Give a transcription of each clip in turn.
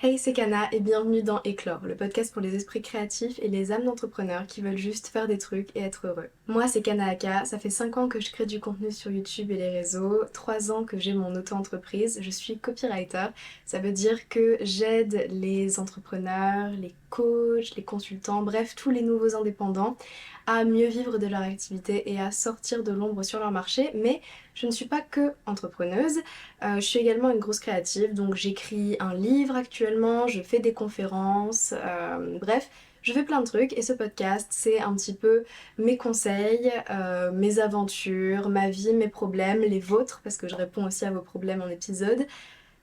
Hey, c'est Kana et bienvenue dans Éclore, le podcast pour les esprits créatifs et les âmes d'entrepreneurs qui veulent juste faire des trucs et être heureux. Moi, c'est Kana Aka, ça fait 5 ans que je crée du contenu sur YouTube et les réseaux, 3 ans que j'ai mon auto-entreprise, je suis copywriter. Ça veut dire que j'aide les entrepreneurs, les coachs, les consultants, bref, tous les nouveaux indépendants à mieux vivre de leur activité et à sortir de l'ombre sur leur marché. Mais je ne suis pas que entrepreneuse. Je suis également une grosse créative, donc j'écris un livre actuellement, je fais des conférences, bref, je fais plein de trucs et ce podcast c'est un petit peu mes conseils, mes aventures, ma vie, mes problèmes, les vôtres, parce que je réponds aussi à vos problèmes en épisode.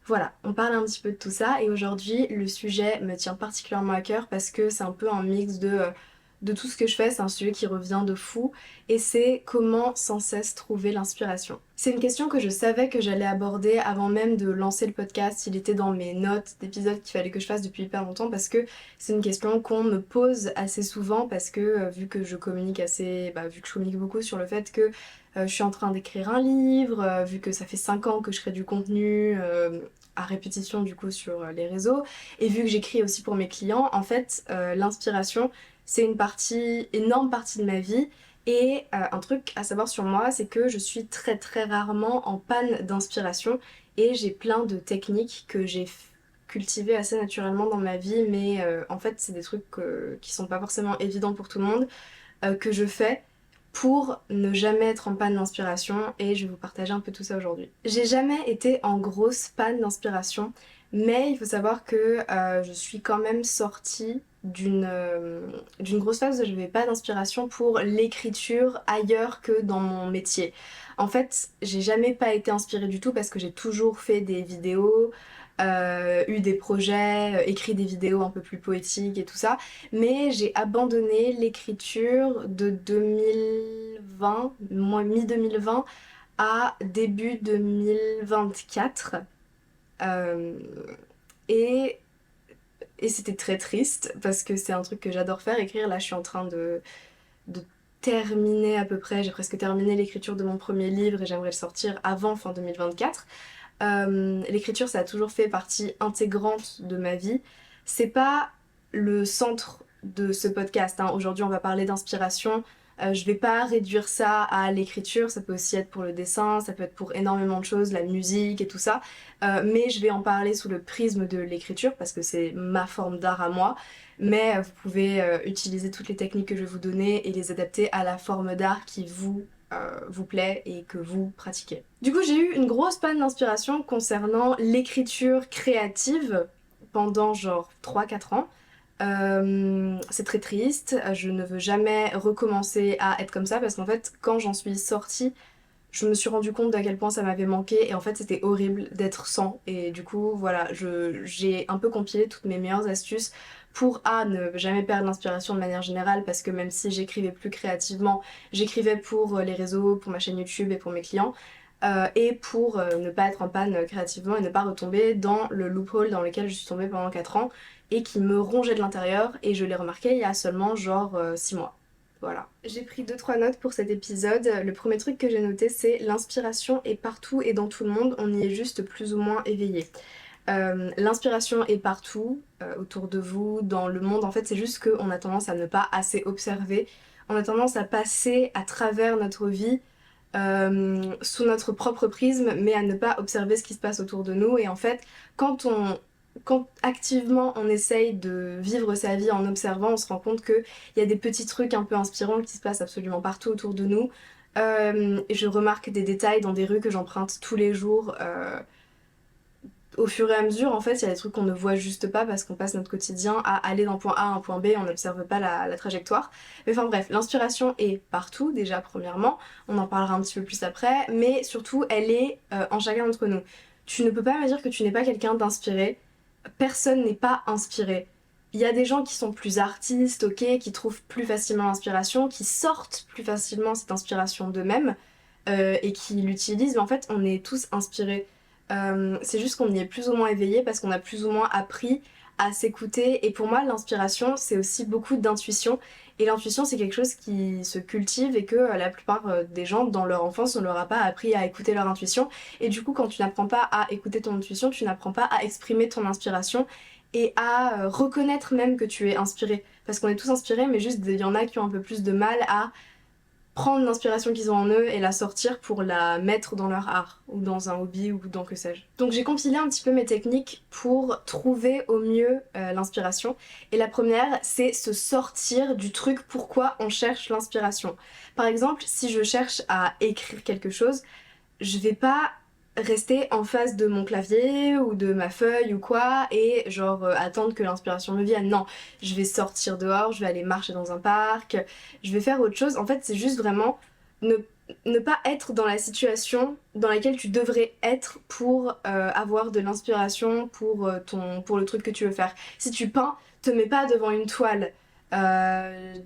Voilà, on parle un petit peu de tout ça et aujourd'hui le sujet me tient particulièrement à cœur parce que c'est un peu un mix de tout ce que je fais, c'est un sujet qui revient de fou et c'est comment sans cesse trouver l'inspiration. C'est une question que je savais que j'allais aborder avant même de lancer le podcast, il était dans mes notes d'épisodes qu'il fallait que je fasse depuis hyper longtemps parce que c'est une question qu'on me pose assez souvent parce que vu que je communique vu que je communique beaucoup sur le fait que je suis en train d'écrire un livre, vu que ça fait 5 ans que je crée du contenu à répétition du coup sur les réseaux, et vu que j'écris aussi pour mes clients, en fait l'inspiration c'est une énorme partie de ma vie. Et un truc à savoir sur moi, c'est que je suis très très rarement en panne d'inspiration et j'ai plein de techniques que j'ai cultivées assez naturellement dans ma vie, mais en fait c'est des trucs qui sont pas forcément évidents pour tout le monde, que je fais pour ne jamais être en panne d'inspiration et je vais vous partager un peu tout ça aujourd'hui. J'ai jamais été en grosse panne d'inspiration, mais il faut savoir que je suis quand même sortie d'une grosse phase où je n'avais pas d'inspiration pour l'écriture ailleurs que dans mon métier. En fait, j'ai jamais pas été inspirée du tout parce que j'ai toujours fait des vidéos, eu des projets, écrit des vidéos un peu plus poétiques et tout ça, mais j'ai abandonné l'écriture de 2020, mi-2020 à début 2024. Euh, et, et c'était très triste parce que c'est un truc que j'adore faire, écrire. Là, je suis en train de terminer à peu près, j'ai presque terminé l'écriture de mon premier livre et j'aimerais le sortir avant fin 2024. L'écriture, ça a toujours fait partie intégrante de ma vie. C'est pas le centre de ce podcast, hein. Aujourd'hui, on va parler d'inspiration. Je vais pas réduire ça à l'écriture, ça peut aussi être pour le dessin, ça peut être pour énormément de choses, la musique et tout ça. Mais je vais en parler sous le prisme de l'écriture parce que c'est ma forme d'art à moi. Mais vous pouvez utiliser toutes les techniques que je vais vous donner et les adapter à la forme d'art qui vous plaît et que vous pratiquez. Du coup, j'ai eu une grosse panne d'inspiration concernant l'écriture créative pendant genre 3-4 ans. C'est très triste, je ne veux jamais recommencer à être comme ça parce qu'en fait, quand j'en suis sortie, je me suis rendu compte d'à quel point ça m'avait manqué et en fait c'était horrible d'être sans et du coup voilà j'ai un peu compilé toutes mes meilleures astuces pour ne jamais perdre l'inspiration de manière générale parce que même si j'écrivais plus créativement, j'écrivais pour les réseaux, pour ma chaîne YouTube et pour mes clients, et pour ne pas être en panne créativement et ne pas retomber dans le loophole dans lequel je suis tombée pendant 4 ans et qui me rongeait de l'intérieur et je l'ai remarqué il y a seulement genre 6 mois. Voilà. J'ai pris 2-3 notes pour cet épisode. Le premier truc que j'ai noté, c'est l'inspiration est partout et dans tout le monde, on y est juste plus ou moins éveillé. L'inspiration est partout, autour de vous, dans le monde. En fait, c'est juste qu'on a tendance à ne pas assez observer. On a tendance à passer à travers notre vie sous notre propre prisme, mais à ne pas observer ce qui se passe autour de nous. Et en fait, quand activement on essaye de vivre sa vie en observant, on se rend compte qu'il y a des petits trucs un peu inspirants qui se passent absolument partout autour de nous. Et je remarque des détails dans des rues que j'emprunte tous les jours. Au fur et à mesure, en fait, il y a des trucs qu'on ne voit juste pas parce qu'on passe notre quotidien à aller d'un point A à un point B, on n'observe pas la trajectoire. Mais enfin bref, l'inspiration est partout, déjà premièrement, on en parlera un petit peu plus après, mais surtout, elle est en chacun d'entre nous. Tu ne peux pas me dire que tu n'es pas quelqu'un d'inspiré, personne n'est pas inspiré. Il y a des gens qui sont plus artistes, ok, qui trouvent plus facilement l'inspiration, qui sortent plus facilement cette inspiration d'eux-mêmes et qui l'utilisent, mais en fait, on est tous inspirés. C'est juste qu'on y est plus ou moins éveillé parce qu'on a plus ou moins appris à s'écouter. Et pour moi, l'inspiration, c'est aussi beaucoup d'intuition. Et l'intuition, c'est quelque chose qui se cultive et que la plupart des gens, dans leur enfance, on leur a pas appris à écouter leur intuition. Et du coup, quand tu n'apprends pas à écouter ton intuition, tu n'apprends pas à exprimer ton inspiration. et à reconnaître même que tu es inspiré. Parce qu'on est tous inspirés, mais juste il y en a qui ont un peu plus de mal à prendre l'inspiration qu'ils ont en eux et la sortir pour la mettre dans leur art ou dans un hobby ou dans que sais-je. Donc j'ai compilé un petit peu mes techniques pour trouver au mieux l'inspiration. Et la première, c'est se sortir du truc pourquoi on cherche l'inspiration. Par exemple, si je cherche à écrire quelque chose, je vais pas rester en face de mon clavier ou de ma feuille ou quoi et genre attendre que l'inspiration me vienne. Non, je vais sortir dehors, je vais aller marcher dans un parc, je vais faire autre chose. En fait, c'est juste vraiment ne, ne pas être dans la situation dans laquelle tu devrais être pour avoir de l'inspiration pour le truc que tu veux faire. Si tu peins, te mets pas devant une toile.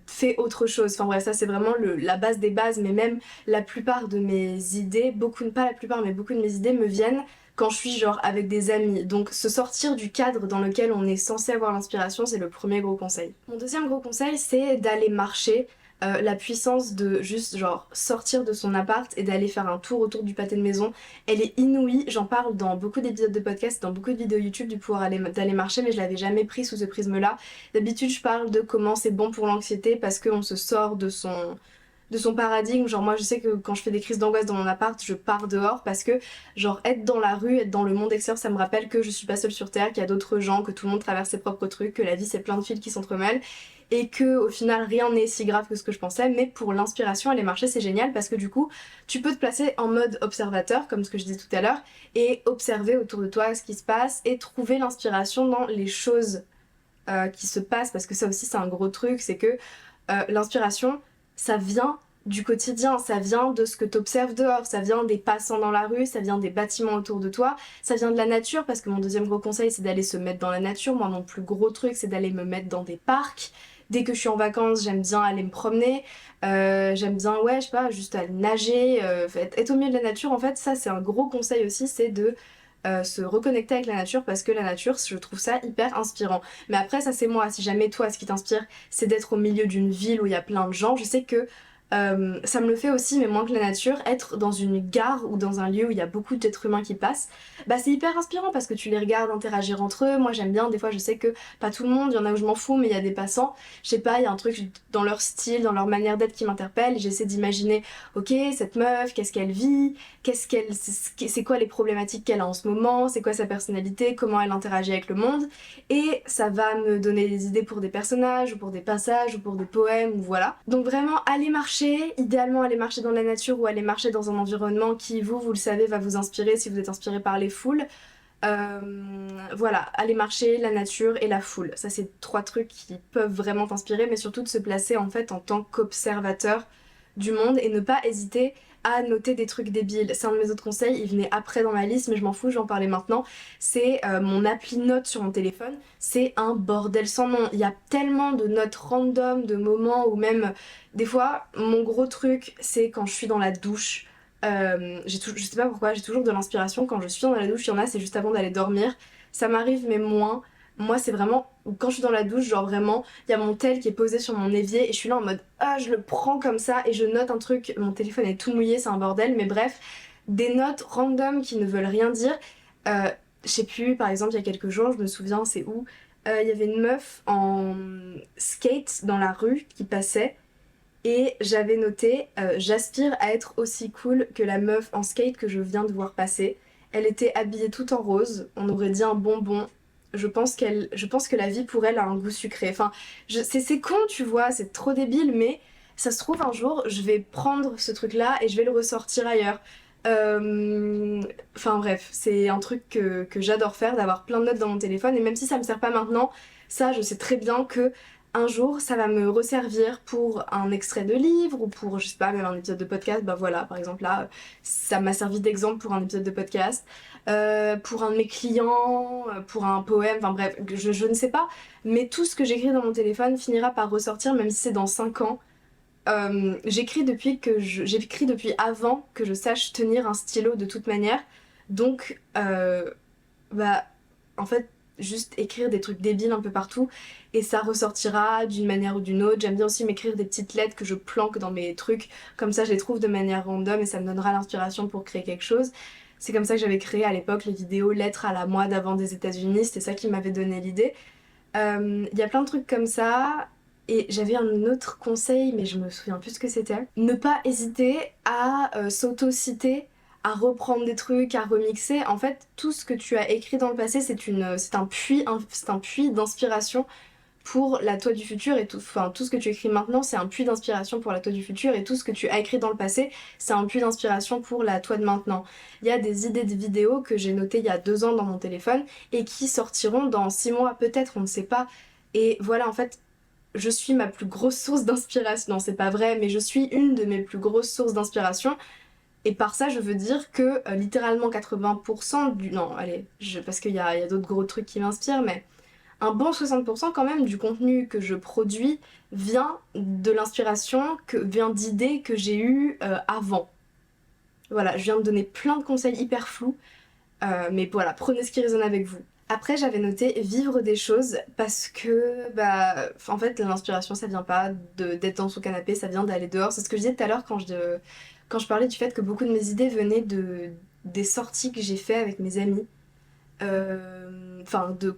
Fais autre chose. Enfin bref, ça c'est vraiment la base des bases, mais même la plupart de mes idées, pas la plupart, mais beaucoup de mes idées me viennent quand je suis genre avec des amis. Donc se sortir du cadre dans lequel on est censé avoir l'inspiration, c'est le premier gros conseil. Mon deuxième gros conseil, c'est d'aller marcher. La puissance de juste genre sortir de son appart et d'aller faire un tour autour du pâté de maison, elle est inouïe. J'en parle dans beaucoup d'épisodes de podcast, dans beaucoup de vidéos YouTube du pouvoir d'aller marcher, mais je l'avais jamais pris sous ce prisme-là. D'habitude, je parle de comment c'est bon pour l'anxiété parce qu'on se sort de son paradigme. Genre moi je sais que quand je fais des crises d'angoisse dans mon appart, je pars dehors parce que genre être dans la rue, être dans le monde extérieur, ça me rappelle que je suis pas seule sur terre, qu'il y a d'autres gens, que tout le monde traverse ses propres trucs, que la vie c'est plein de fils qui s'entremêlent et que au final rien n'est si grave que ce que je pensais. Mais pour l'inspiration, aller marcher c'est génial parce que du coup tu peux te placer en mode observateur comme ce que je disais tout à l'heure et observer autour de toi ce qui se passe et trouver l'inspiration dans les choses qui se passent, parce que ça aussi c'est un gros truc, c'est que l'inspiration ça vient du quotidien, ça vient de ce que t'observes dehors, ça vient des passants dans la rue, ça vient des bâtiments autour de toi, ça vient de la nature, parce que mon deuxième gros conseil c'est d'aller se mettre dans la nature. Moi mon plus gros truc c'est d'aller me mettre dans des parcs. Dès que je suis en vacances, j'aime bien aller me promener, j'aime bien, ouais, je sais pas, juste aller nager, être au milieu de la nature. En fait, ça c'est un gros conseil aussi, c'est de se reconnecter avec la nature parce que la nature, je trouve ça hyper inspirant. Mais après, ça c'est moi. Si jamais toi, ce qui t'inspire, c'est d'être au milieu d'une ville où il y a plein de gens, je sais que ça me le fait aussi, mais moins que la nature. Être dans une gare ou dans un lieu où il y a beaucoup d'êtres humains qui passent, bah c'est hyper inspirant parce que tu les regardes interagir entre eux. Moi j'aime bien, des fois je sais que pas tout le monde, il y en a où je m'en fous, mais il y a des passants. Je sais pas, il y a un truc dans leur style, dans leur manière d'être qui m'interpelle. J'essaie d'imaginer, ok, cette meuf, qu'est-ce qu'elle vit, c'est quoi les problématiques qu'elle a en ce moment, c'est quoi sa personnalité, comment elle interagit avec le monde. Et ça va me donner des idées pour des personnages, ou pour des passages, ou pour des poèmes, ou voilà. Donc vraiment, aller marcher, idéalement aller marcher dans la nature ou aller marcher dans un environnement qui, vous le savez, va vous inspirer si vous êtes inspiré par les foules. Voilà, aller marcher, la nature et la foule. Ça, c'est trois trucs qui peuvent vraiment t'inspirer, mais surtout de se placer en fait en tant qu'observateur du monde et ne pas hésiter à noter des trucs débiles. C'est un de mes autres conseils, il venait après dans ma liste, mais je m'en fous, je vais en parler maintenant. C'est mon appli notes sur mon téléphone. C'est un bordel sans nom. Il y a tellement de notes random, de moments, ou même des fois, mon gros truc, c'est quand je suis dans la douche. Je sais pas pourquoi, j'ai toujours de l'inspiration quand je suis dans la douche. Il y en a, c'est juste avant d'aller dormir. Ça m'arrive, mais moins. Moi, c'est vraiment quand je suis dans la douche, genre vraiment, il y a mon tel qui est posé sur mon évier et je suis là en mode ah, je le prends comme ça et je note un truc. Mon téléphone est tout mouillé, c'est un bordel, mais bref, des notes random qui ne veulent rien dire. Je sais plus, par exemple, il y a quelques jours, je me souviens, c'est où il y avait une meuf en skate dans la rue qui passait. Et j'avais noté j'aspire à être aussi cool que la meuf en skate que je viens de voir passer. Elle était habillée tout en rose, on aurait dit un bonbon. Je pense que la vie pour elle a un goût sucré. Enfin, c'est con, tu vois, c'est trop débile, mais ça se trouve un jour, je vais prendre ce truc-là et je vais le ressortir ailleurs. Enfin bref, c'est un truc que j'adore faire, d'avoir plein de notes dans mon téléphone. Et même si ça me sert pas maintenant, ça, je sais très bien que un jour ça va me resservir pour un extrait de livre ou pour, je sais pas, même un épisode de podcast. Bah voilà, par exemple là, ça m'a servi d'exemple pour un épisode de podcast, pour un de mes clients, pour un poème, enfin bref, je ne sais pas, mais tout ce que j'écris dans mon téléphone finira par ressortir même si c'est dans 5 ans. J'écris depuis avant que je sache tenir un stylo de toute manière, donc bah en fait juste écrire des trucs débiles un peu partout et ça ressortira d'une manière ou d'une autre. J'aime bien aussi m'écrire des petites lettres que je planque dans mes trucs, comme ça je les trouve de manière random et ça me donnera l'inspiration pour créer quelque chose. C'est comme ça que j'avais créé à l'époque les vidéos lettres à la moi d'avant des États-Unis, c'était ça qui m'avait donné l'idée. Il y a plein de trucs comme ça. Et j'avais un autre conseil, mais je me souviens plus ce que c'était. Ne pas hésiter à s'auto-citer, à reprendre des trucs, à remixer. En fait, tout ce que tu as écrit dans le passé, c'est un puits d'inspiration pour la toi du futur et tout, enfin, tout ce que tu écris maintenant, c'est un puits d'inspiration pour la toi du futur et tout ce que tu as écrit dans le passé, c'est un puits d'inspiration pour la toi de maintenant. Il y a des idées de vidéos que j'ai notées il y a 2 ans dans mon téléphone et qui sortiront dans 6 mois, peut-être, on ne sait pas. Et voilà, en fait, je suis ma plus grosse source d'inspiration. Non, c'est pas vrai, mais je suis une de mes plus grosses sources d'inspiration. Et par ça, je veux dire que littéralement 80% du... Non, allez, parce qu'il y a d'autres gros trucs qui m'inspirent, mais un bon 60% quand même du contenu que je produis vient de l'inspiration, vient d'idées que j'ai eues avant. Voilà, je viens de donner plein de conseils hyper flous, mais voilà, prenez ce qui résonne avec vous. Après, j'avais noté vivre des choses parce que, bah, en fait, l'inspiration, ça vient pas d'être dans son canapé, ça vient d'aller dehors. C'est ce que je disais tout à l'heure quand je parlais du fait que beaucoup de mes idées venaient des sorties que j'ai fait avec mes amis.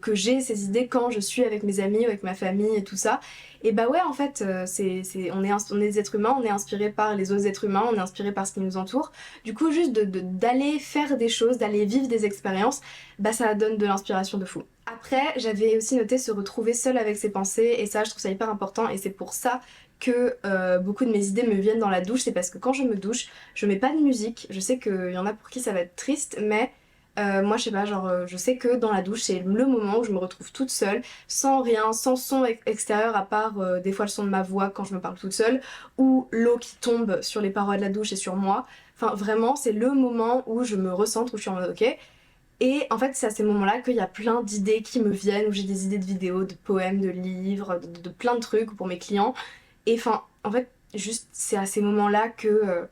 Que j'ai ces idées quand je suis avec mes amis ou avec ma famille et tout ça. Et bah ouais, en fait, on est des êtres humains, on est inspiré par les autres êtres humains, on est inspiré par ce qui nous entoure. Du coup, juste d'aller faire des choses, d'aller vivre des expériences, bah ça donne de l'inspiration de fou. Après, j'avais aussi noté se retrouver seul avec ses pensées, et ça, je trouve ça hyper important, et c'est pour ça que beaucoup de mes idées me viennent dans la douche. C'est parce que quand je me douche, je mets pas de musique. Je sais qu'il y en a pour qui ça va être triste, mais moi je sais pas, genre je sais que dans la douche c'est le moment où je me retrouve toute seule, sans rien, sans son extérieur à part des fois le son de ma voix quand je me parle toute seule, ou l'eau qui tombe sur les parois de la douche et sur moi. Enfin vraiment c'est le moment où je me recentre, où je suis en mode ok. Et en fait c'est à ces moments-là qu'il y a plein d'idées qui me viennent, où j'ai des idées de vidéos, de poèmes, de livres, de plein de trucs pour mes clients. Et enfin en fait juste c'est à ces moments-là que...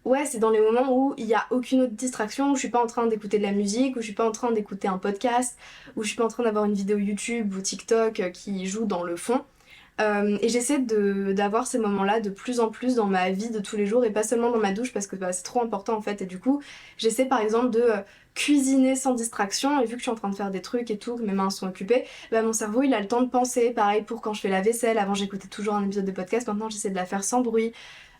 ouais, c'est dans les moments où il n'y a aucune autre distraction, où je suis pas en train d'écouter de la musique, où je suis pas en train d'écouter un podcast, où je suis pas en train d'avoir une vidéo YouTube ou TikTok qui joue dans le fond. Et j'essaie d'avoir ces moments-là de plus en plus dans ma vie de tous les jours et pas seulement dans ma douche parce que bah, c'est trop important en fait. Et du coup, j'essaie par exemple de cuisiner sans distraction et vu que je suis en train de faire des trucs et tout, que mes mains sont occupées, bah, mon cerveau il a le temps de penser. Pareil pour quand je fais la vaisselle, avant j'écoutais toujours un épisode de podcast, maintenant j'essaie de la faire sans bruit.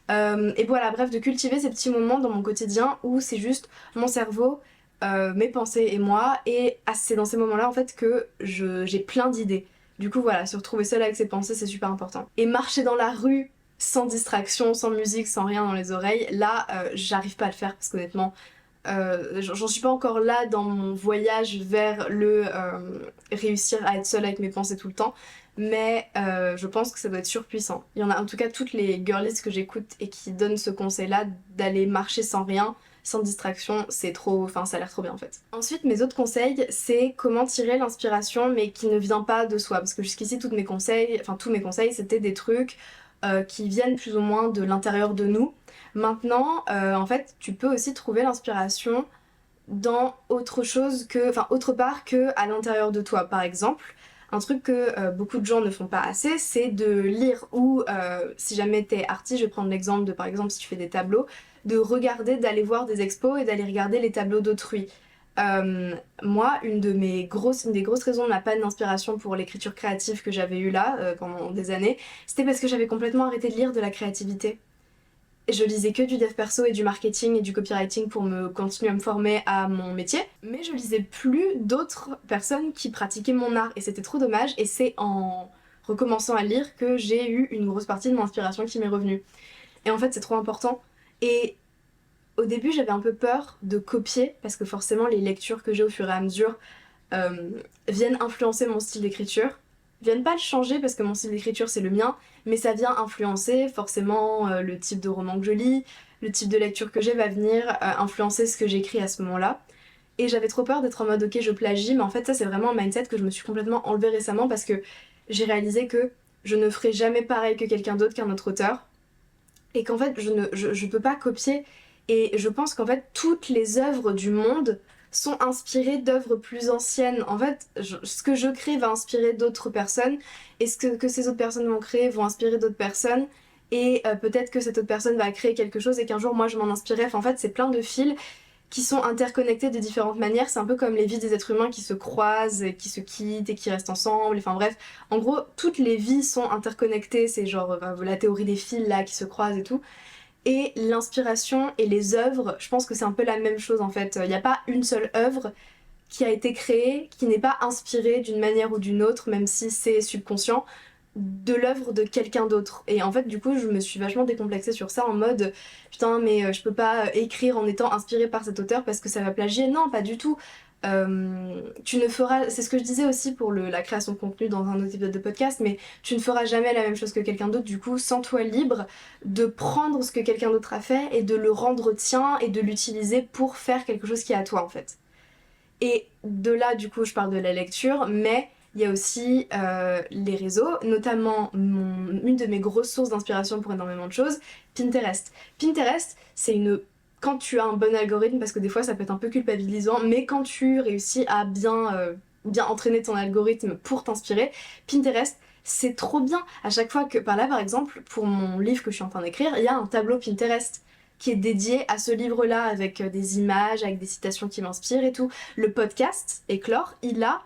Et voilà, bref, de cultiver ces petits moments dans mon quotidien où c'est juste mon cerveau, mes pensées et moi, et c'est dans ces moments-là en fait que j'ai plein d'idées. Du coup voilà, se retrouver seule avec ses pensées c'est super important. Et marcher dans la rue sans distraction, sans musique, sans rien dans les oreilles, là j'arrive pas à le faire parce qu'honnêtement j'en suis pas encore là dans mon voyage vers le réussir à être seule avec mes pensées tout le temps, mais je pense que ça doit être surpuissant. Il y en a en tout cas toutes les girlies que j'écoute et qui donnent ce conseil-là d'aller marcher sans rien, sans distraction, c'est trop, enfin ça a l'air trop bien en fait. Ensuite mes autres conseils c'est comment tirer l'inspiration mais qui ne vient pas de soi parce que jusqu'ici tous mes conseils c'était des trucs qui viennent plus ou moins de l'intérieur de nous. Maintenant, en fait, tu peux aussi trouver l'inspiration dans autre chose que, enfin, autre part que à l'intérieur de toi. Par exemple, un truc que beaucoup de gens ne font pas assez, c'est de lire ou, si jamais t'es artiste, je vais prendre l'exemple de, par exemple, si tu fais des tableaux, de regarder, d'aller voir des expos et d'aller regarder les tableaux d'autrui. Moi, une des grosses raisons de ma panne d'inspiration pour l'écriture créative que j'avais eue là pendant des années, c'était parce que j'avais complètement arrêté de lire de la créativité. Je lisais que du dev perso et du marketing et du copywriting pour me continuer à me former à mon métier, mais je lisais plus d'autres personnes qui pratiquaient mon art et c'était trop dommage et c'est en recommençant à lire que j'ai eu une grosse partie de mon inspiration qui m'est revenue. Et en fait c'est trop important et au début j'avais un peu peur de copier parce que forcément les lectures que j'ai au fur et à mesure viennent influencer mon style d'écriture. Viennent pas le changer parce que mon style d'écriture c'est le mien, mais ça vient influencer forcément le type de roman que je lis, le type de lecture que j'ai va venir influencer ce que j'écris à ce moment-là. Et j'avais trop peur d'être en mode ok je plagie, mais en fait ça c'est vraiment un mindset que je me suis complètement enlevé récemment parce que j'ai réalisé que je ne ferai jamais pareil que quelqu'un d'autre, qu'un autre auteur, et qu'en fait je peux pas copier, et je pense qu'en fait toutes les œuvres du monde sont inspirées d'œuvres plus anciennes. En fait, ce que je crée va inspirer d'autres personnes, et ce que ces autres personnes vont créer vont inspirer d'autres personnes, et peut-être que cette autre personne va créer quelque chose et qu'un jour moi je m'en inspirerai. Enfin, en fait, c'est plein de fils qui sont interconnectées de différentes manières. C'est un peu comme les vies des êtres humains qui se croisent, et qui se quittent et qui restent ensemble. Enfin bref, en gros, toutes les vies sont interconnectées. C'est genre la théorie des fils là qui se croisent et tout. Et l'inspiration et les œuvres, je pense que c'est un peu la même chose en fait. Il n'y a pas une seule œuvre qui a été créée, qui n'est pas inspirée d'une manière ou d'une autre, même si c'est subconscient, de l'œuvre de quelqu'un d'autre. Et en fait, du coup, je me suis vachement décomplexée sur ça en mode putain, mais je peux pas écrire en étant inspirée par cet auteur parce que ça va plagier. Non, pas du tout. Tu ne feras, c'est ce que je disais aussi pour la création de contenu dans un autre épisode de podcast, mais tu ne feras jamais la même chose que quelqu'un d'autre, du coup, sens-toi libre de prendre ce que quelqu'un d'autre a fait et de le rendre tien et de l'utiliser pour faire quelque chose qui est à toi en fait. Et de là, du coup, je parle de la lecture, mais il y a aussi les réseaux, notamment une de mes grosses sources d'inspiration pour énormément de choses, Pinterest. Pinterest, c'est quand tu as un bon algorithme, parce que des fois ça peut être un peu culpabilisant, mais quand tu réussis à bien entraîner ton algorithme pour t'inspirer, Pinterest, c'est trop bien. À chaque fois que, par là par exemple, pour mon livre que je suis en train d'écrire, il y a un tableau Pinterest qui est dédié à ce livre-là avec des images, avec des citations qui m'inspirent et tout. Le podcast, Éclore, il a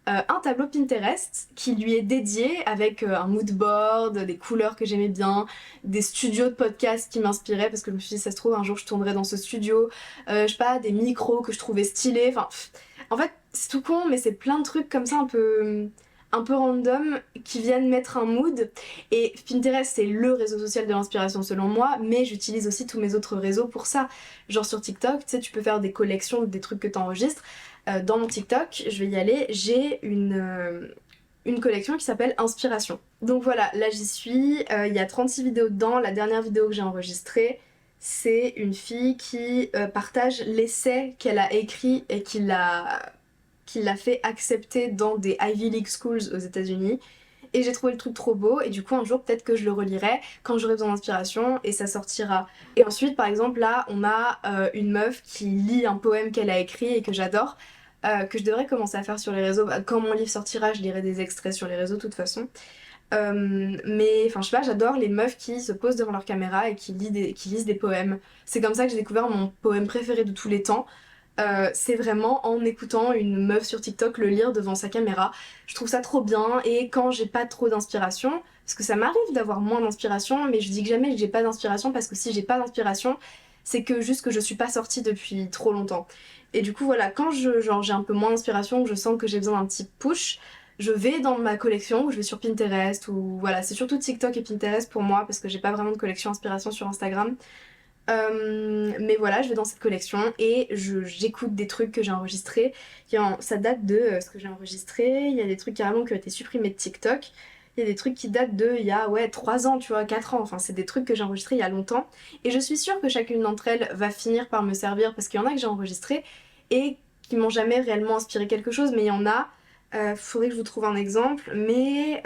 un tableau Pinterest qui lui est dédié avec un mood board, des couleurs que j'aimais bien, des studios de podcast qui m'inspiraient parce que je me suis dit ça se trouve un jour je tournerai dans ce studio, je sais pas, des micros que je trouvais stylés, enfin en fait c'est tout con mais c'est plein de trucs comme ça un peu random qui viennent mettre un mood. Et Pinterest c'est le réseau social de l'inspiration selon moi, mais j'utilise aussi tous mes autres réseaux pour ça. Genre sur TikTok, tu sais, tu peux faire des collections des trucs que t'enregistres. Dans mon TikTok, je vais y aller, j'ai une collection qui s'appelle Inspiration. Donc voilà, là j'y suis, il y a 36 vidéos dedans. La dernière vidéo que j'ai enregistrée, c'est une fille qui partage l'essai qu'elle a écrit et qui l'a fait accepter dans des Ivy League Schools aux États-Unis. Et j'ai trouvé le truc trop beau, et du coup un jour peut-être que je le relirai quand j'aurai besoin d'inspiration et ça sortira. Et ensuite par exemple là on a une meuf qui lit un poème qu'elle a écrit et que j'adore, que je devrais commencer à faire sur les réseaux. Quand mon livre sortira je lirai des extraits sur les réseaux de toute façon. Mais enfin je sais pas, j'adore les meufs qui se posent devant leur caméra et qui lisent des poèmes. C'est comme ça que j'ai découvert mon poème préféré de tous les temps. C'est vraiment en écoutant une meuf sur TikTok le lire devant sa caméra. Je trouve ça trop bien, et quand j'ai pas trop d'inspiration, parce que ça m'arrive d'avoir moins d'inspiration, mais je dis que jamais j'ai pas d'inspiration parce que si j'ai pas d'inspiration, c'est que juste que je suis pas sortie depuis trop longtemps. Et du coup voilà, quand j'ai un peu moins d'inspiration, que je sens que j'ai besoin d'un petit push, je vais dans ma collection, ou je vais sur Pinterest, ou voilà, c'est surtout TikTok et Pinterest pour moi parce que j'ai pas vraiment de collection inspiration sur Instagram. Mais voilà, je vais dans cette collection et j'écoute des trucs que j'ai enregistrés. Ça date de ce que j'ai enregistré. Il y a des trucs carrément qui ont été supprimés de TikTok. Il y a des trucs qui datent de il y a 3 ans, tu vois, 4 ans. Enfin, c'est des trucs que j'ai enregistrés il y a longtemps. Et je suis sûre que chacune d'entre elles va finir par me servir parce qu'il y en a que j'ai enregistrés et qui m'ont jamais réellement inspiré quelque chose. Mais il y en a. Faudrait que je vous trouve un exemple. Mais.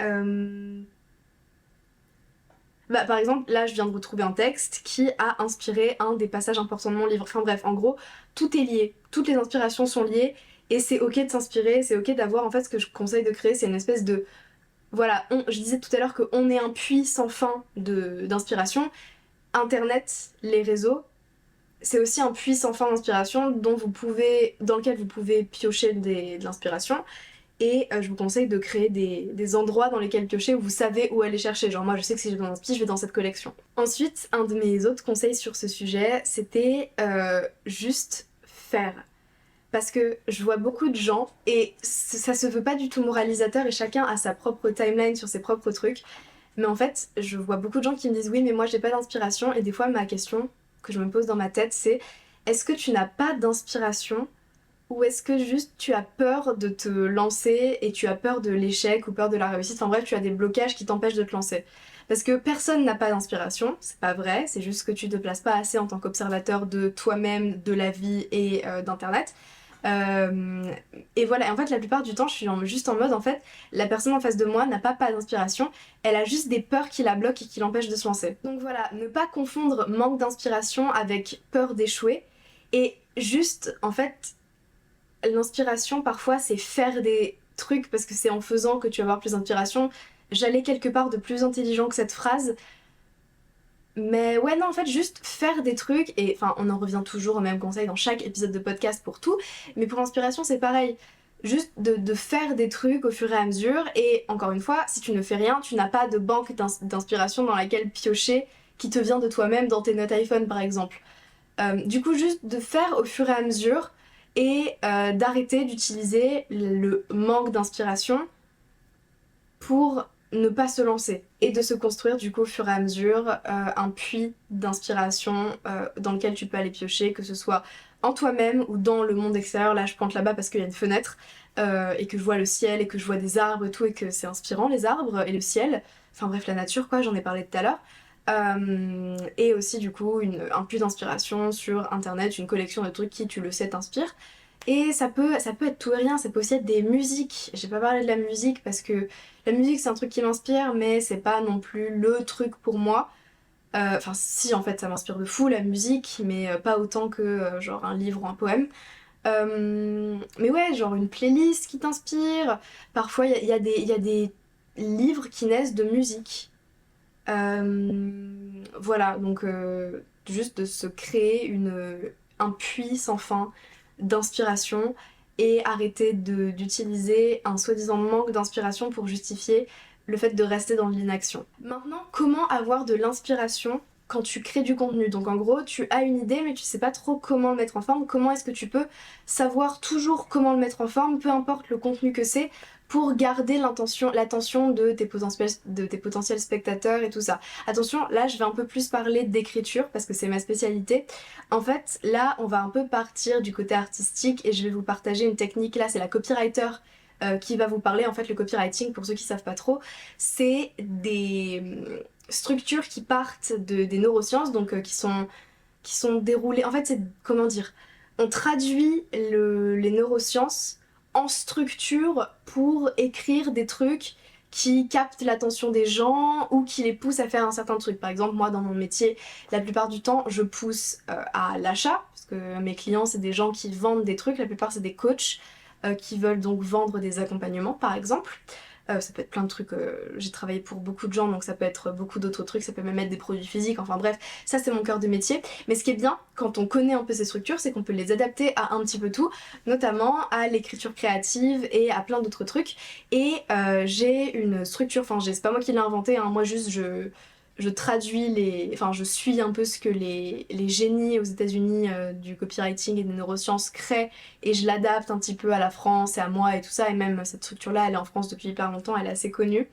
Bah, par exemple, là je viens de retrouver un texte qui a inspiré un des passages importants de mon livre. Enfin bref, en gros, tout est lié, toutes les inspirations sont liées, et c'est ok de s'inspirer, c'est ok d'avoir, en fait, ce que je conseille de créer, c'est une espèce de... Voilà, je disais tout à l'heure qu'on est un puits sans fin d'inspiration. Internet, les réseaux, c'est aussi un puits sans fin d'inspiration dans lequel vous pouvez piocher de l'inspiration. Et je vous conseille de créer des endroits dans lesquels piocher où vous savez où aller chercher. Genre moi je sais que si j'ai besoin d'inspi, je vais dans cette collection. Ensuite, un de mes autres conseils sur ce sujet, c'était juste faire. Parce que je vois beaucoup de gens, et ça se veut pas du tout moralisateur et chacun a sa propre timeline sur ses propres trucs. Mais en fait, je vois beaucoup de gens qui me disent oui mais moi j'ai pas d'inspiration, et des fois ma question que je me pose dans ma tête c'est est-ce que tu n'as pas d'inspiration, ou est-ce que juste tu as peur de te lancer et tu as peur de l'échec ou peur de la réussite? Enfin bref, tu as des blocages qui t'empêchent de te lancer. Parce que personne n'a pas d'inspiration, c'est pas vrai, c'est juste que tu te places pas assez en tant qu'observateur de toi-même, de la vie et d'internet. Et voilà, et en fait la plupart du temps je suis juste en mode en fait la personne en face de moi n'a pas d'inspiration, elle a juste des peurs qui la bloquent et qui l'empêchent de se lancer. Donc voilà, ne pas confondre manque d'inspiration avec peur d'échouer, et juste en fait l'inspiration parfois c'est faire des trucs parce que c'est en faisant que tu vas avoir plus d'inspiration. J'allais quelque part de plus intelligent que cette phrase, Mais ouais, non, en fait, juste faire des trucs, et enfin, on en revient toujours au même conseil dans chaque épisode de podcast pour tout, mais pour l'inspiration, c'est pareil. Juste de faire des trucs au fur et à mesure, et encore une fois, si tu ne fais rien, tu n'as pas de banque d'inspiration dans laquelle piocher qui te vient de toi-même dans tes notes iPhone par exemple. Du coup, juste de faire au fur et à mesure et d'arrêter d'utiliser le manque d'inspiration pour ne pas se lancer et de se construire du coup au fur et à mesure un puits d'inspiration dans lequel tu peux aller piocher, que ce soit en toi-même ou dans le monde extérieur. Là je pointe là-bas parce qu'il y a une fenêtre et que je vois le ciel et que je vois des arbres et tout, et que c'est inspirant les arbres et le ciel, enfin bref la nature quoi, j'en ai parlé tout à l'heure. Et aussi du coup un puits d'inspiration sur internet, une collection de trucs qui tu le sais t'inspire. Et ça peut être tout et rien, ça peut aussi être des musiques. J'ai pas parlé de la musique parce que la musique c'est un truc qui m'inspire, mais c'est pas non plus le truc pour moi. Enfin si, en fait ça m'inspire de fou la musique, mais pas autant que genre un livre ou un poème. Mais ouais, genre une playlist qui t'inspire. Parfois il y a des livres qui naissent de musique. Voilà, donc juste de se créer un puits sans fin d'inspiration et arrêter d'utiliser un soi-disant manque d'inspiration pour justifier le fait de rester dans l'inaction. Maintenant, comment avoir de l'inspiration quand tu crées du contenu? Donc en gros, tu as une idée mais tu sais pas trop comment le mettre en forme. Comment est-ce que tu peux savoir toujours comment le mettre en forme, peu importe le contenu que c'est, pour garder l'attention de tes potentiels spectateurs et tout ça. Attention, là je vais un peu plus parler d'écriture parce que c'est ma spécialité. En fait, là on va un peu partir du côté artistique et je vais vous partager une technique. Là c'est la copywriter qui va vous parler. En fait, le copywriting, pour ceux qui savent pas trop, c'est des structures qui partent des neurosciences, donc qui sont déroulées. En fait, c'est comment dire, on traduit les neurosciences en structure pour écrire des trucs qui captent l'attention des gens ou qui les poussent à faire un certain truc. Par exemple, moi dans mon métier, la plupart du temps, je pousse à l'achat, parce que mes clients, c'est des gens qui vendent des trucs, la plupart c'est des coachs qui veulent donc vendre des accompagnements par exemple. Ça peut être plein de trucs, j'ai travaillé pour beaucoup de gens donc ça peut être beaucoup d'autres trucs, ça peut même être des produits physiques, enfin bref, ça c'est mon cœur de métier. Mais ce qui est bien quand on connaît un peu ces structures, c'est qu'on peut les adapter à un petit peu tout, notamment à l'écriture créative et à plein d'autres trucs. Et j'ai une structure, enfin c'est pas moi qui l'ai inventé, hein, moi juste je traduis enfin je suis un peu ce que les génies aux États-Unis du copywriting et des neurosciences créent et je l'adapte un petit peu à la France et à moi et tout ça. Et même cette structure-là, elle est en France depuis hyper longtemps, elle est assez connue.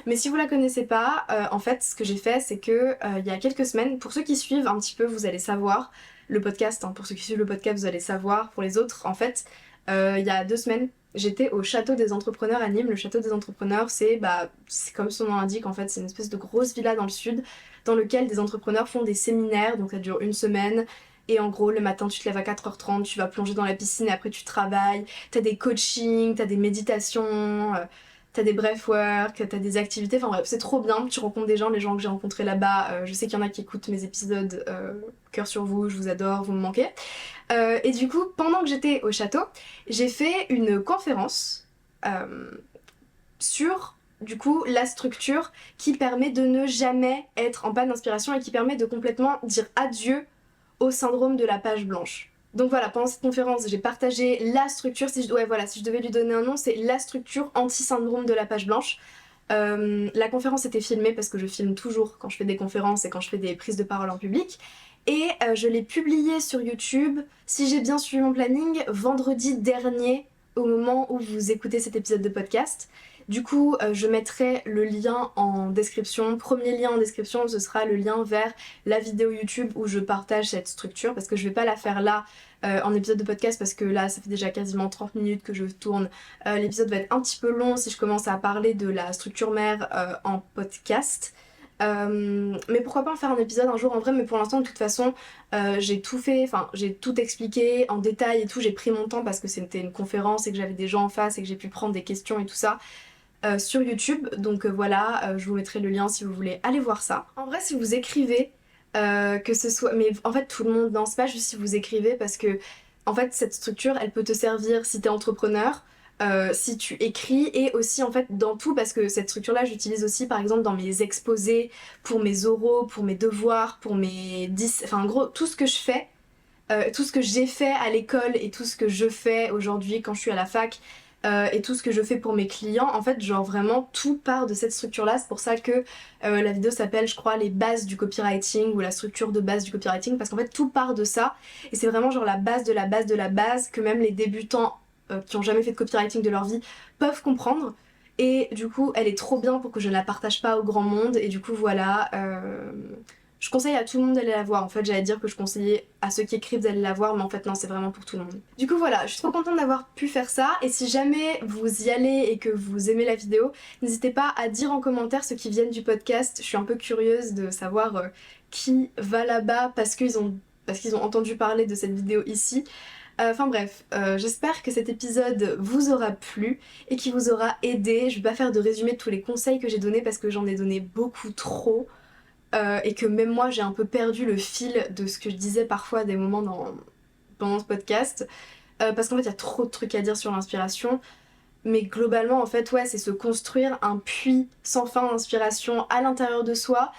Mais si vous la connaissez pas, en fait, ce que j'ai fait, c'est que il y a quelques semaines, pour ceux qui suivent un petit peu, vous allez savoir le podcast. Hein, pour ceux qui suivent le podcast, vous allez savoir. Pour les autres, en fait, il y a 2 semaines, j'étais au Château des Entrepreneurs à Nîmes. Le Château des Entrepreneurs, c'est comme son nom l'indique, en fait, c'est une espèce de grosse villa dans le sud, dans lequel des entrepreneurs font des séminaires. Donc ça dure une semaine. Et en gros, le matin, tu te lèves à 4h30, tu vas plonger dans la piscine et après tu travailles. T'as des coachings, t'as des méditations. T'as des breathwork, t'as des activités, enfin bref, c'est trop bien, tu rencontres des gens, les gens que j'ai rencontrés là-bas, je sais qu'il y en a qui écoutent mes épisodes, cœur sur vous, je vous adore, vous me manquez. Et du coup, pendant que j'étais au château, j'ai fait une conférence sur, du coup, la structure qui permet de ne jamais être en panne d'inspiration et qui permet de complètement dire adieu au syndrome de la page blanche. Donc voilà, pendant cette conférence, j'ai partagé la structure, si je devais lui donner un nom, c'est la structure anti-syndrome de la page blanche. La conférence était filmée parce que je filme toujours quand je fais des conférences et quand je fais des prises de parole en public. Et je l'ai publiée sur YouTube, si j'ai bien suivi mon planning, vendredi dernier, au moment où vous écoutez cet épisode de podcast. Du coup, je mettrai le lien en description. Premier lien en description, ce sera le lien vers la vidéo YouTube où je partage cette structure, parce que je vais pas la faire là en épisode de podcast, parce que là ça fait déjà quasiment 30 minutes que je tourne. L'épisode va être un petit peu long si je commence à parler de la structure mère en podcast. Mais pourquoi pas en faire un épisode un jour en vrai, mais pour l'instant de toute façon j'ai tout fait, enfin j'ai tout expliqué en détail et tout, j'ai pris mon temps parce que c'était une conférence et que j'avais des gens en face et que j'ai pu prendre des questions et tout ça. Sur YouTube, donc voilà, je vous mettrai le lien si vous voulez aller voir ça. En vrai, si vous écrivez, que ce soit, mais en fait tout le monde, non c'est pas juste si vous écrivez, parce que en fait cette structure elle peut te servir si t'es entrepreneur, si tu écris, et aussi en fait dans tout, parce que cette structure là j'utilise aussi par exemple dans mes exposés, pour mes oraux, pour mes devoirs, pour mes 10, enfin en gros tout ce que je fais, tout ce que j'ai fait à l'école et tout ce que je fais aujourd'hui quand je suis à la fac, et tout ce que je fais pour mes clients, en fait genre vraiment tout part de cette structure là. C'est pour ça que la vidéo s'appelle je crois les bases du copywriting, ou la structure de base du copywriting, parce qu'en fait tout part de ça, et c'est vraiment genre la base de la base de la base que même les débutants qui ont jamais fait de copywriting de leur vie peuvent comprendre. Et du coup elle est trop bien pour que je ne la partage pas au grand monde, et du coup voilà, je conseille à tout le monde d'aller la voir. En fait j'allais dire que je conseillais à ceux qui écrivent d'aller la voir, mais en fait non, c'est vraiment pour tout le monde. Du coup voilà, je suis trop contente d'avoir pu faire ça, et si jamais vous y allez et que vous aimez la vidéo, n'hésitez pas à dire en commentaire ceux qui viennent du podcast. Je suis un peu curieuse de savoir qui va là-bas parce qu'ils ont entendu parler de cette vidéo ici. Enfin bref, j'espère que cet épisode vous aura plu et qui vous aura aidé. Je vais pas faire de résumé de tous les conseils que j'ai donnés parce que j'en ai donné beaucoup trop, et que même moi j'ai un peu perdu le fil de ce que je disais parfois à des moments pendant ce podcast, parce qu'en fait il y a trop de trucs à dire sur l'inspiration. Mais globalement en fait ouais, c'est se construire un puits sans fin d'inspiration à l'intérieur de soi,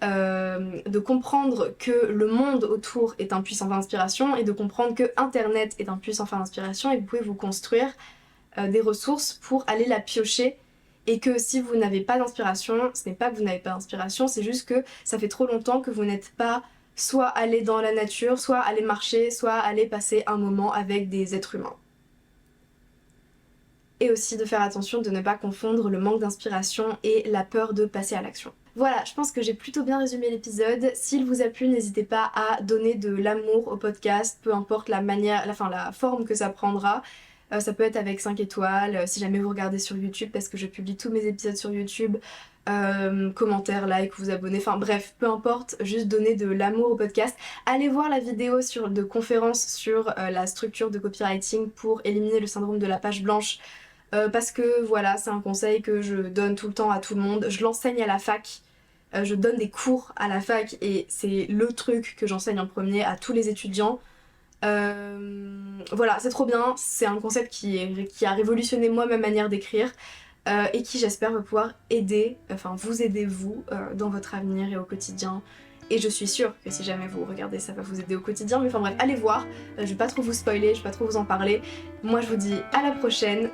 de comprendre que le monde autour est un puits sans fin d'inspiration, et de comprendre que internet est un puits sans fin d'inspiration, et que vous pouvez vous construire des ressources pour aller la piocher, et que si vous n'avez pas d'inspiration, ce n'est pas que vous n'avez pas d'inspiration, c'est juste que ça fait trop longtemps que vous n'êtes pas soit allé dans la nature, soit allé marcher, soit allé passer un moment avec des êtres humains. Et aussi de faire attention de ne pas confondre le manque d'inspiration et la peur de passer à l'action. Voilà, je pense que j'ai plutôt bien résumé l'épisode. S'il vous a plu, n'hésitez pas à donner de l'amour au podcast, peu importe la manière, la forme que ça prendra. Ça peut être avec 5 étoiles, si jamais vous regardez sur YouTube, parce que je publie tous mes épisodes sur YouTube, commentaires, like, vous abonnez, enfin bref, peu importe, juste donner de l'amour au podcast. Allez voir la vidéo de conférence sur la structure de copywriting pour éliminer le syndrome de la page blanche, parce que voilà, c'est un conseil que je donne tout le temps à tout le monde. Je l'enseigne à la fac, je donne des cours à la fac, et c'est le truc que j'enseigne en premier à tous les étudiants. Voilà, c'est trop bien, c'est un concept qui a révolutionné moi ma manière d'écrire, et qui j'espère va pouvoir aider, enfin vous aider vous, dans votre avenir et au quotidien. Et je suis sûre que si jamais vous regardez, ça va vous aider au quotidien. Mais enfin bref, allez voir, je vais pas trop vous spoiler, je vais pas trop vous en parler. Moi je vous dis à la prochaine,